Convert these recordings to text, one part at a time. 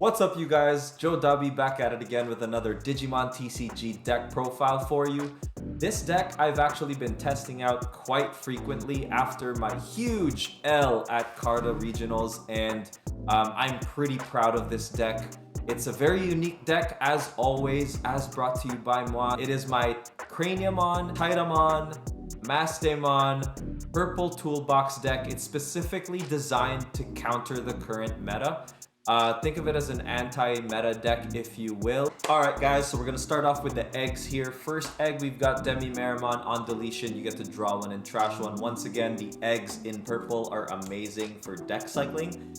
What's up, you guys? Joe Dubby back at it again with another Digimon TCG deck profile for you. This deck I've actually been testing out quite frequently after my huge L at Carta Regionals, and I'm pretty proud of this deck. It's a very unique deck, as always, as brought to you by moi. It is my Craniamon, Tamer, Mastemon, Purple Toolbox deck. It's specifically designed to counter the current meta. Think of it as an anti-meta deck, if you will. Alright guys, so we're going to start off with the eggs here. First egg, we've got Demi-Meramon on deletion. You get to draw one and trash one. Once again, the eggs in purple are amazing for deck cycling.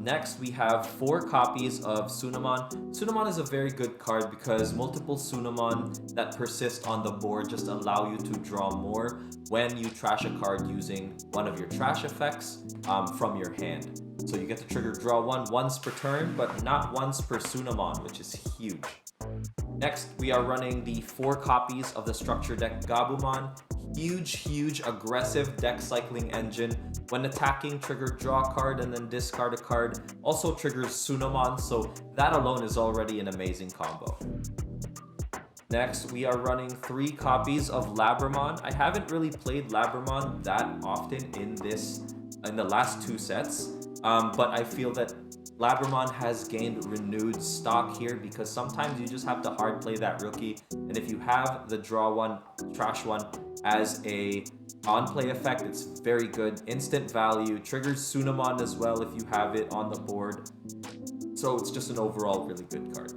Next, we have 4 copies of Sunamon. Sunamon is a very good card because multiple Sunamon that persist on the board just allow you to draw more when you trash a card using one of your trash effects from your hand. So you get to trigger draw one once per turn, but not once per Sunamon, which is huge. Next, we are running the 4 copies of the structure deck Gabumon. Huge aggressive deck cycling engine. When attacking, trigger draw a card and then discard a card. Also triggers Sunamon, so that alone is already an amazing combo. Next, we are running 3 copies of Labramon. I haven't really played Labramon that often in the last 2 sets. But I feel that Labramon has gained renewed stock here because sometimes you just have to hard play that rookie, and if you have the draw one, trash one as a on-play effect, it's very good. Instant value, triggers Sunamon as well if you have it on the board. So it's just an overall really good card.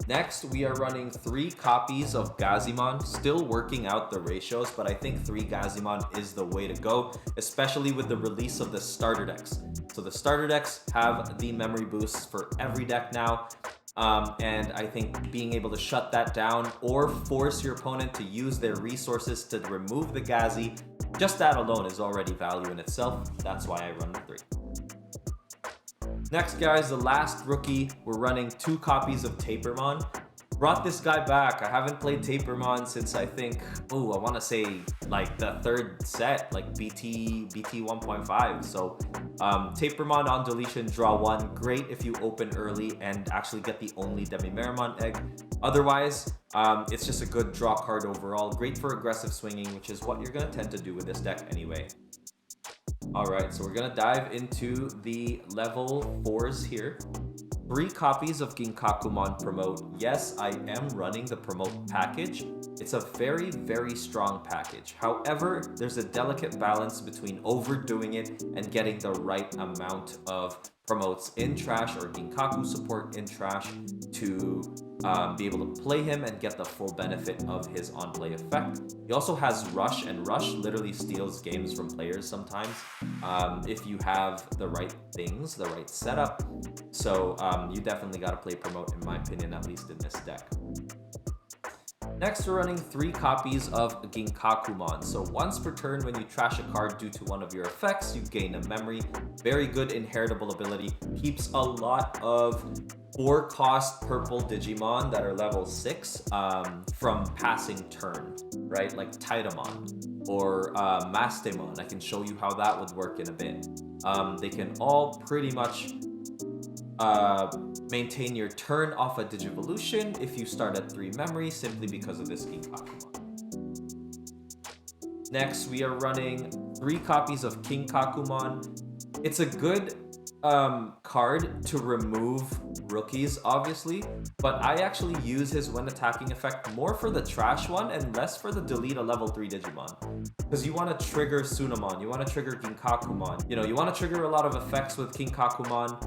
Next, we are running 3 copies of Gazimon, still working out the ratios, but I think 3 Gazimon is the way to go, especially with the release of the starter decks. So the starter decks have the memory boosts for every deck now, and I think being able to shut that down or force your opponent to use their resources to remove the Gazi, just that alone is already value in itself. That's why I run the 3. Next, guys, the last rookie, we're running 2 copies of Tamermon. Brought this guy back. I haven't played Tamermon since I think, I want to say like the 3rd set, like BT 1.5. So Tamermon on deletion, draw 1. Great if you open early and actually get the only Demi-Meramon egg. Otherwise, it's just a good draw card overall. Great for aggressive swinging, which is what you're going to tend to do with this deck anyway. Alright, so we're going to dive into the level 4s here. 3 copies of Ginkakumon Promote. Yes, I am running the Promote package. It's a very strong package. However, there's a delicate balance between overdoing it and getting the right amount of promotes in trash or Ginkaku support in trash to be able to play him and get the full benefit of his on-play effect. He also has Rush, and Rush literally steals games from players sometimes if you have the right things, the right setup. So you definitely got to play Promote, in my opinion, at least in this deck. Next, we're running 3 copies of Ginkakumon. So once per turn, when you trash a card due to one of your effects, you gain a memory. Very good inheritable ability. Keeps a lot of 4-cost purple Digimon that are level 6 from passing turn, right? Like Taidamon or Mastemon. I can show you how that would work in a bit. They can all pretty much maintain your turn off a Digivolution if you start at 3 memory, simply because of this Ginkakumon. Next, we are running 3 copies of Ginkakumon. It's a good card to remove rookies, obviously, but I actually use his when attacking effect more for the trash one and less for the delete a level 3 Digimon. Because you want to trigger Sunamon, you want to trigger Ginkakumon. You know, you want to trigger a lot of effects with Ginkakumon,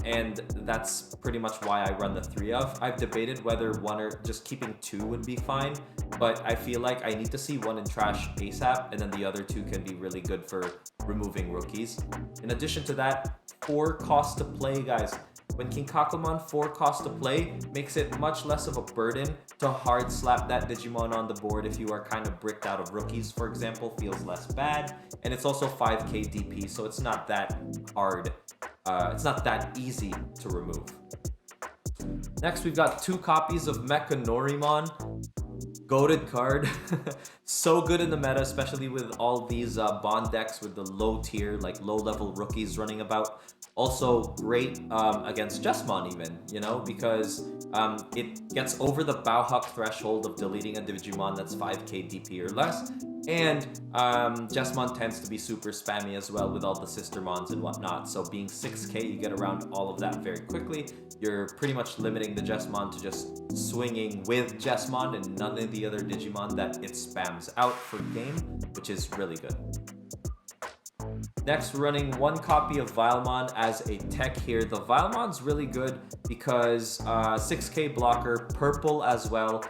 and that's pretty much why I run the 3 of. I've debated whether 1 or just keeping 2 would be fine, but I feel like I need to see 1 in trash ASAP, and then the other 2 can be really good for removing rookies. In addition to that, 4 cost to play, guys. When Ginkakumon 4 cost to play, makes it much less of a burden to hard slap that Digimon on the board if you are kind of bricked out of rookies, for example. Feels less bad, and it's also 5k DP, so it's not that hard. It's not that easy to remove. Next, we've got 2 copies of Mechanorimon. goated card. So good in the meta, especially with all these bond decks with the low tier, like low level rookies running about. Also great against Jesmon even, you know, because it gets over the Bauhuck threshold of deleting a Digimon that's 5k DP or less. And Jesmon tends to be super spammy as well with all the Sistermons and whatnot. So being 6k, you get around all of that very quickly. You're pretty much limiting the Jesmon to just swinging with Jesmon and none of the other Digimon that it spams out for game, which is really good. Next, we're running one copy of Vilemon as a tech here. The Vilemon's really good because 6k blocker, purple as well.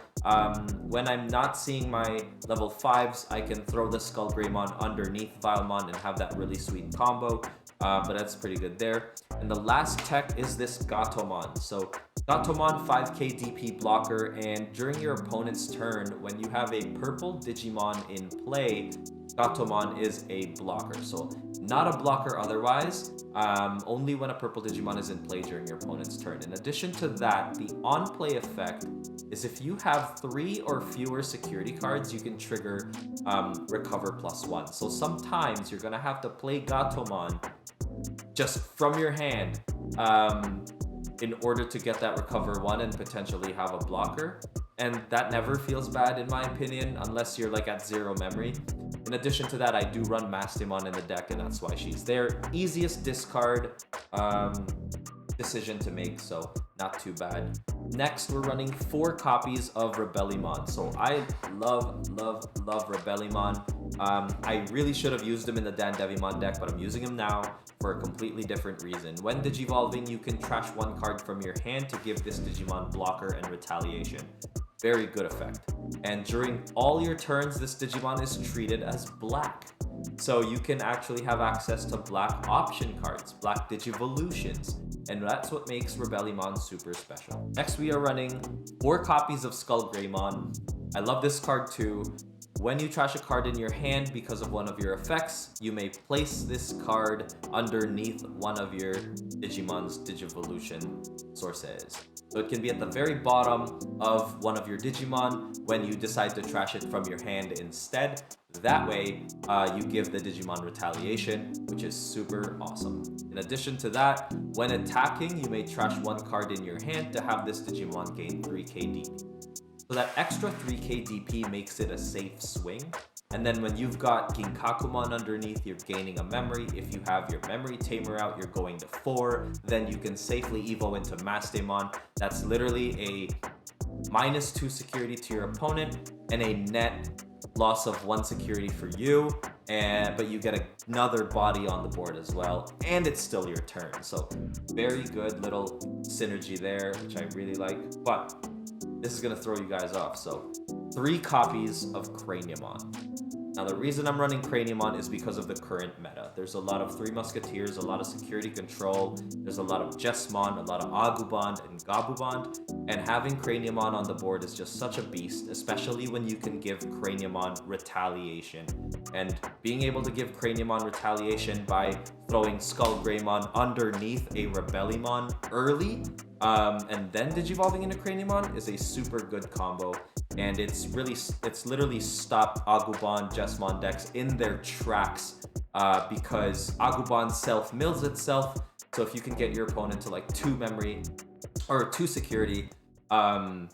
When I'm not seeing my level 5s, I can throw the Skull Greymon underneath Vilemon and have that really sweet combo. But that's pretty good there. And the last tech is this Gatomon. So Gatomon 5k DP blocker, and during your opponent's turn, when you have a purple Digimon in play, Gatomon is a blocker. So not a blocker otherwise, only when a purple Digimon is in play during your opponent's turn. In addition to that, the on-play effect is if you have 3 or fewer security cards, you can trigger recover +1. So sometimes you're gonna have to play Gatomon just from your hand in order to get that recover 1 and potentially have a blocker. And that never feels bad in my opinion, unless you're like at 0 memory. In addition to that, I do run Mastimon in the deck, and that's why she's there. Easiest discard decision to make, so not too bad. Next, we're running 4 copies of Rebellimon. So I love Rebellimon. I really should have used him in the Dandevimon deck, but I'm using him now for a completely different reason. When Digivolving, you can trash 1 card from your hand to give this Digimon blocker and retaliation. Very good effect. And during all your turns, this Digimon is treated as black. So you can actually have access to black option cards, black Digivolutions. And that's what makes Rebellimon super special. Next, we are running 4 copies of Skull Greymon. I love this card too. When you trash a card in your hand because of one of your effects, you may place this card underneath one of your Digimon's Digivolution sources. So it can be at the very bottom of one of your Digimon when you decide to trash it from your hand instead. That way, you give the Digimon retaliation, which is super awesome. In addition to that, when attacking, you may trash 1 card in your hand to have this Digimon gain 3k DP. So that extra 3k DP makes it a safe swing. And then when you've got Ginkakumon underneath, you're gaining a memory. If you have your memory Tamer out, you're going to 4. Then you can safely evo into Mastimon. That's literally a -2 security to your opponent and a net loss of 1 security for you. But you get another body on the board as well. And it's still your turn. So very good little synergy there, which I really like. But this is going to throw you guys off. So 3 copies of Craniamon. Now the reason I'm running Craniamon is because of the current meta. There's a lot of 3 Musketeers, a lot of security control, there's a lot of Jesmon, a lot of Agubond and Gabubond, and having Craniamon on the board is just such a beast, especially when you can give Craniamon retaliation. And being able to give Craniamon retaliation by throwing Skull Greymon underneath a Rebellimon early, and then Digivolving into Craniamon is a super good combo. And it's literally stopped Agubon Jesmon decks in their tracks because Agubon self-mills itself. So if you can get your opponent to like 2 memory or 2 security, and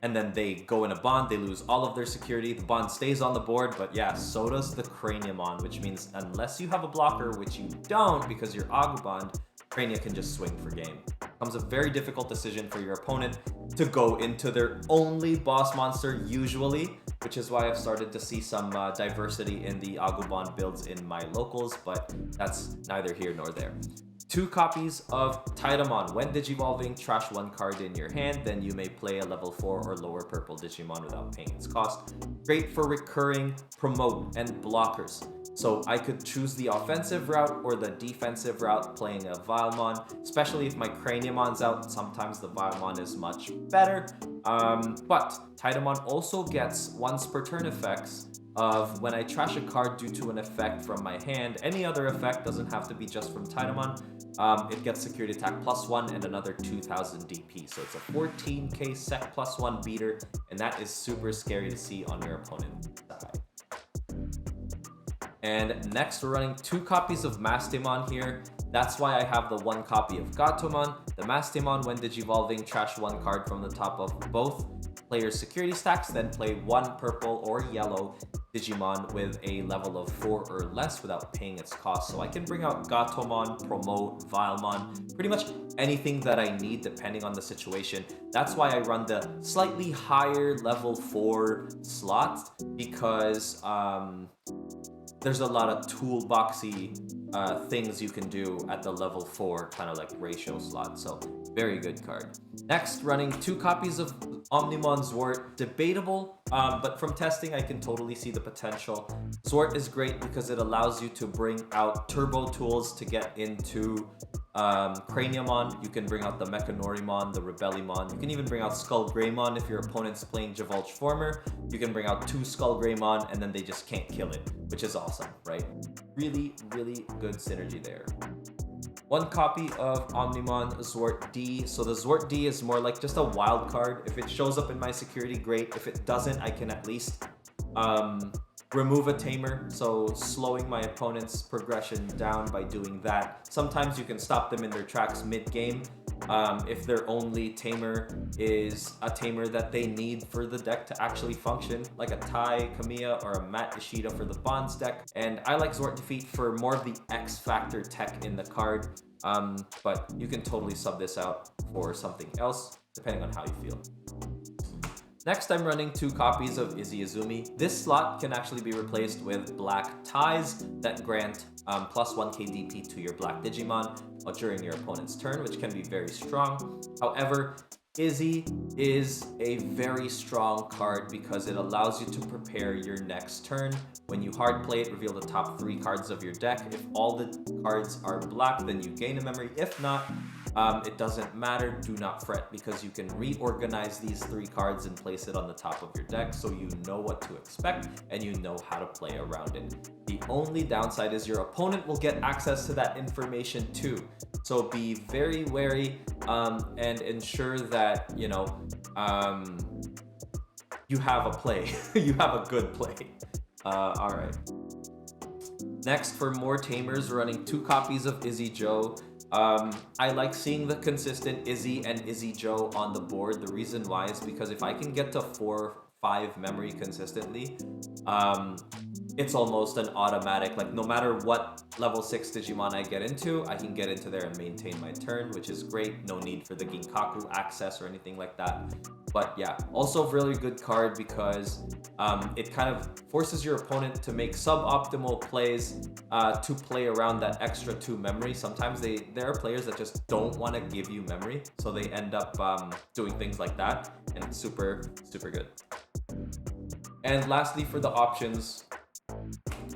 then they go in a bond, they lose all of their security, the bond stays on the board, but yeah, so does the Craniamon, which means unless you have a blocker, which you don't because you're Agubon, Crania can just swing for game. Becomes a very difficult decision for your opponent to go into their only boss monster usually, which is why I've started to see some diversity in the Agubon builds in my locals, but that's neither here nor there. 2 copies of Titamon. When Digivolving, trash 1 card in your hand, then you may play a level 4 or lower purple Digimon without paying its cost. Great for recurring, promote, and blockers. So I could choose the offensive route or the defensive route playing a Vilemon, especially if my Craniamon's out. Sometimes the Vilemon is much better. But Titamon also gets once per turn effects of when I trash a card due to an effect from my hand. Any other effect, doesn't have to be just from Titamon. It gets security attack +1 and another 2000 DP. So it's a 14k sec +1 beater, and that is super scary to see on your opponent's side. And next we're running 2 copies of Mastemon here. That's why I have the 1 copy of Gatomon. The Mastemon, when digivolving, trash 1 card from the top of both players' security stacks, then play 1 purple or yellow Digimon with a level of 4 or less without paying its cost. So I can bring out Gatomon, Promote, Vilemon, pretty much anything that I need depending on the situation. That's why I run the slightly higher level 4 slot, because there's a lot of toolboxy things you can do at the level 4 kind of like ratio slot. So very good card. Next, running 2 copies of Omnimon Zwart. Debatable, but from testing I can totally see the potential. Zwart is great because it allows you to bring out turbo tools to get into Craniamon. You can bring out the Mechanorimon, the Rebellimon. You can even bring out Skull Greymon if your opponent's playing Javulge Former. You can bring out 2 Skull Greymon and then they just can't kill it, which is awesome, right? Really, really good synergy there. 1 copy of Omnimon Zwart D. So the Zwart D is more like just a wild card. If it shows up in my security, great. If it doesn't, I can at least remove a Tamer, so slowing my opponent's progression down by doing that. Sometimes you can stop them in their tracks mid-game if their only Tamer is a Tamer that they need for the deck to actually function, like a Tai, Kamiya, or a Matt Ishida for the Bonds deck. And I like Zwart Defeat for more of the X-Factor tech in the card, but you can totally sub this out for something else, depending on how you feel. Next, I'm running 2 copies of Izzy Izumi. This slot can actually be replaced with black ties that grant plus 1k DP to your black Digimon during your opponent's turn, which can be very strong. However, Izzy is a very strong card because it allows you to prepare your next turn. When you hard play it, reveal the top 3 cards of your deck. If all the cards are black, then you gain a memory. If not, it doesn't matter. Do not fret, because you can reorganize these 3 cards and place it on the top of your deck so you know what to expect and you know how to play around it. The only downside is your opponent will get access to that information too. So be very wary and ensure that, you know, you have a play. You have a good play. All right. Next, for more Tamers, running 2 copies of Izzy Joe. I like seeing the consistent Izzy and Izzy Joe on the board. The reason why is because if I can get to 4-5 memory consistently, it's almost an automatic. Like, no matter what level 6 Digimon I get into, I can get into there and maintain my turn, which is great. No need for the Ginkaku access or anything like that. But yeah, also a really good card because it kind of forces your opponent to make suboptimal plays to play around that extra 2 memory. Sometimes there are players that just don't want to give you memory, so they end up doing things like that, and it's super, super good. And lastly, for the options,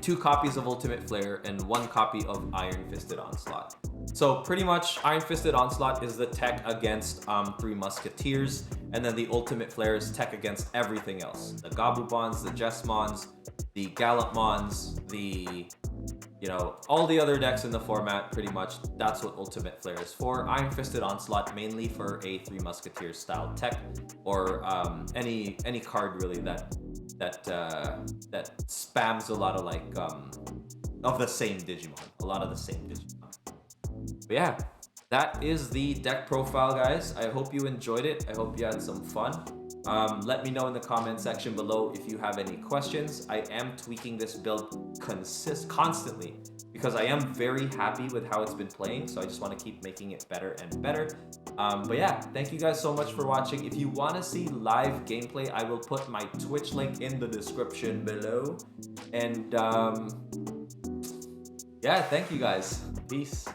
2 copies of Ultimate Flare and 1 copy of Iron Fisted Onslaught. So pretty much Iron Fisted Onslaught is the tech against 3 Musketeers, and then the Ultimate Flare is tech against everything else. The Gabubons, the Jesmons, the Gallantmons, the, you know, all the other decks in the format. Pretty much that's what Ultimate Flare is for. Iron Fisted Onslaught mainly for a 3 Musketeers style tech, or any card really that spams a lot of like of the same Digimon, a lot of the same Digimon. But yeah, that is the deck profile, guys. I hope you enjoyed it. I hope you had some fun. Let me know in the comment section below if you have any questions. I am tweaking this build constantly because I am very happy with how it's been playing, so I just want to keep making it better and better. But yeah, thank you guys so much for watching. If you want to see live gameplay, I will put my Twitch link in the description below. And yeah, thank you guys. Peace.